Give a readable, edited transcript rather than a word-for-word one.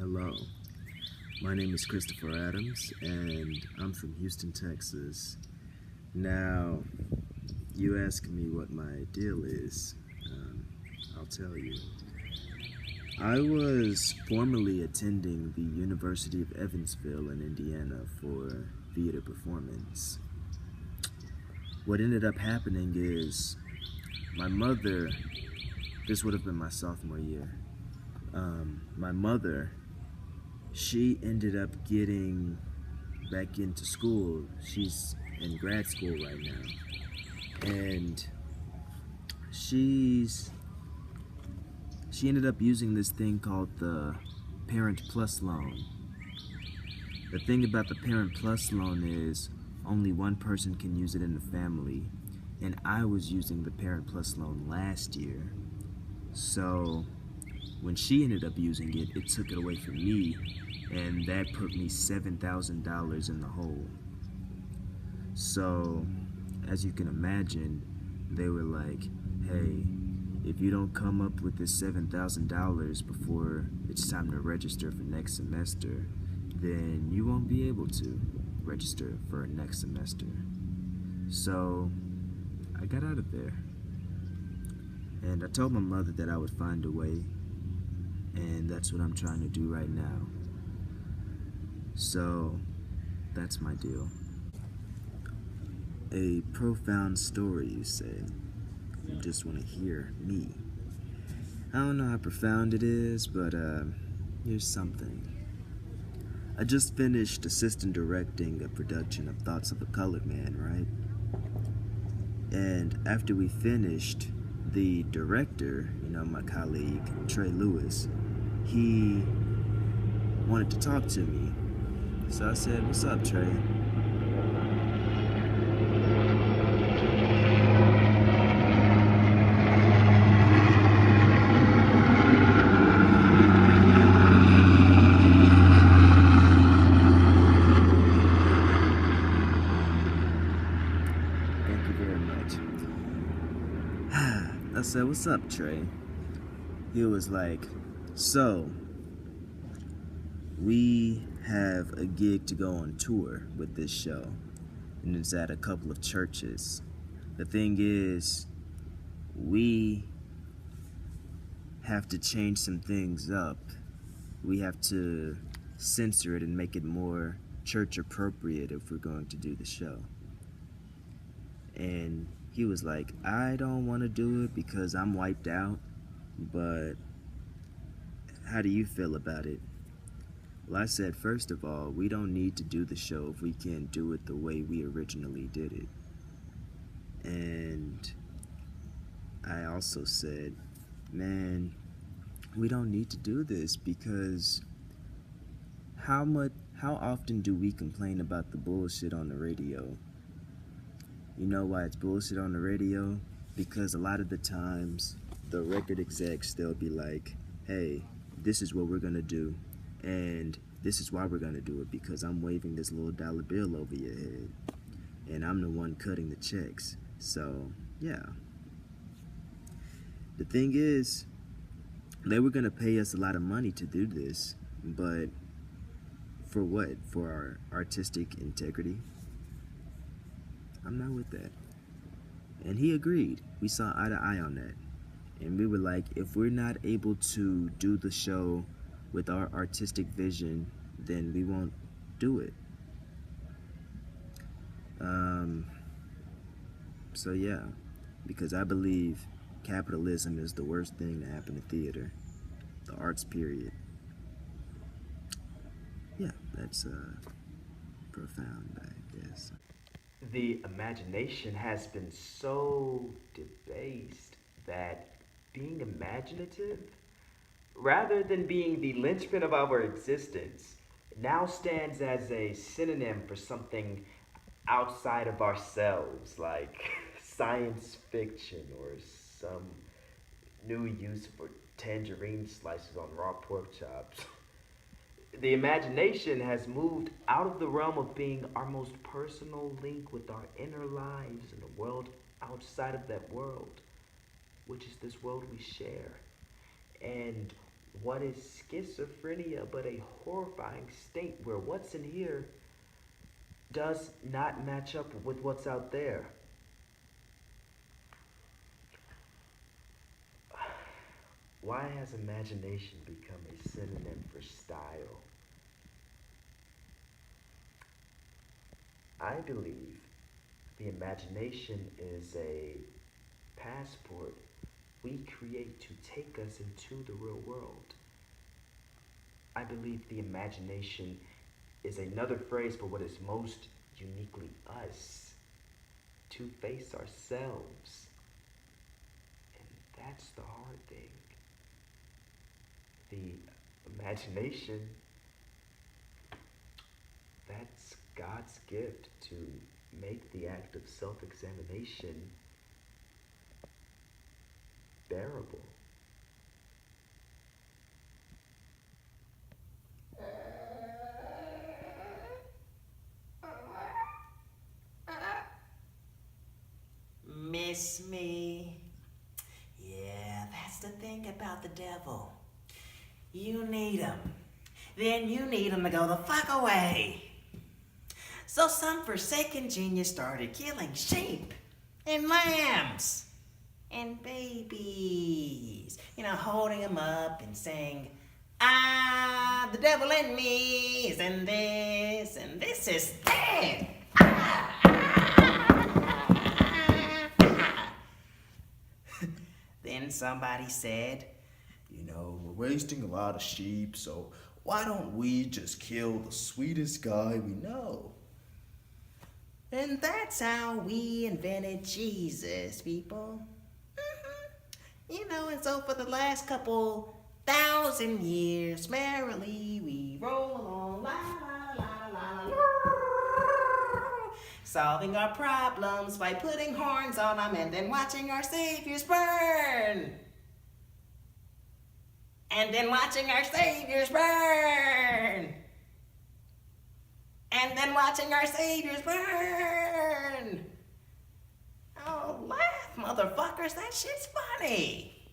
Hello, my name is Christopher Adams, and I'm from Houston, Texas. Now, you ask me what my deal is. I'll tell you. I was formerly attending the University of Evansville in Indiana for theater performance. What ended up happening is my mother, this would have been my sophomore year, my mother, she ended up getting back into school. She's in grad school right now. And she ended up using this thing called the Parent Plus loan. The thing about the Parent Plus loan is only one person can use it in the family. And I was using the Parent Plus loan last year. So when she ended up using it, it took it away from me, and that put me $7,000 in the hole. So, as you can imagine, they were like, hey, if you don't come up with this $7,000 before it's time to register for next semester, then you won't be able to register for next semester. So, I got out of there. And I told my mother that I would find a way, and that's what I'm trying to do right now. So, that's my deal. A profound story, you say. You just want to hear me. I don't know how profound it is, but here's something. I just finished assistant directing a production of Thoughts of a Colored Man, right? And after we finished, the director, my colleague, Trey Lewis, he wanted to talk to me. So I said, "What's up, Trey?" Thank you very much. I said, "What's up, Trey?" He was like, "So, we have a gig to go on tour with this show, and it's at a couple of churches. The thing is, we have to change some things up. We have to censor it and make it more church appropriate if we're going to do the show." And he was like, "I don't want to do it because I'm wiped out, but how do you feel about it?" Well, I said, first of all, we don't need to do the show if we can't do it the way we originally did it. And I also said, man, we don't need to do this because how often do we complain about the bullshit on the radio? You know why it's bullshit on the radio? Because a lot of the times, the record execs, they'll be like, hey, this is what we're gonna do. And this is why we're gonna do it, because I'm waving this little dollar bill over your head. And I'm the one cutting the checks. So, yeah. The thing is, they were gonna pay us a lot of money to do this, but for what? For our artistic integrity? I'm not with that. And he agreed. We saw eye to eye on that. And we were like, if we're not able to do the show with our artistic vision, then we won't do it. So yeah, because I believe capitalism is the worst thing to happen to theater, the arts period. Yeah, that's profound, I guess. The imagination has been so debased that being imaginative, rather than being the linchpin of our existence, now stands as a synonym for something outside of ourselves, like science fiction or some new use for tangerine slices on raw pork chops. The imagination has moved out of the realm of being our most personal link with our inner lives and the world outside of that world, which is this world we share. And What is schizophrenia but a horrifying state where what's in here does not match up with what's out there? Why has imagination become a synonym for style? I believe the imagination is a passport we create to take us into the real world. I believe the imagination is another phrase for what is most uniquely us, to face ourselves. And that's the hard thing. The imagination, that's God's gift to make the act of self-examination bearable. Miss me? Yeah, that's the thing about the devil. You need him. Then you need him to go the fuck away. So some forsaken genius started killing sheep and lambs and babies. Holding them up and saying, the devil in me is in this, and this is dead. Then somebody said, we're wasting a lot of sheep, so why don't we just kill the sweetest guy we know? And that's how we invented Jesus, people. And so for the last couple thousand years, merrily we roll along, la la la la la, solving our problems by putting horns on them and then watching our saviors burn. And then watching our saviors burn. And then watching our saviors burn. Oh, laugh, motherfuckers, that shit's funny.